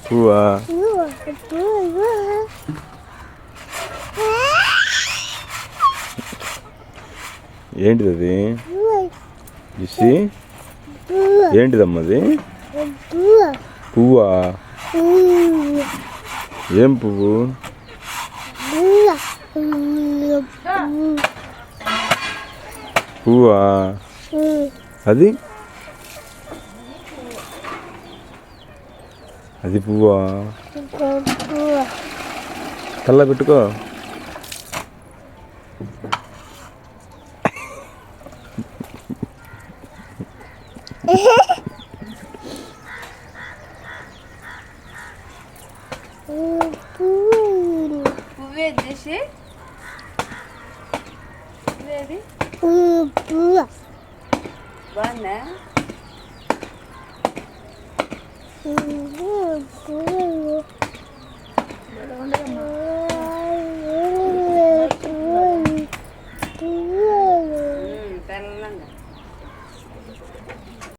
పువ్వా? ఏంటిది అది? చూసి ఏంటిదమ్మా అది? పువ్వా? ఏం పువ్వు? పువ్వా అది? అది పువ్వా? కళ్ళ పెట్టుకో. పువ్వేసి బాగుందా? తెల్లంగా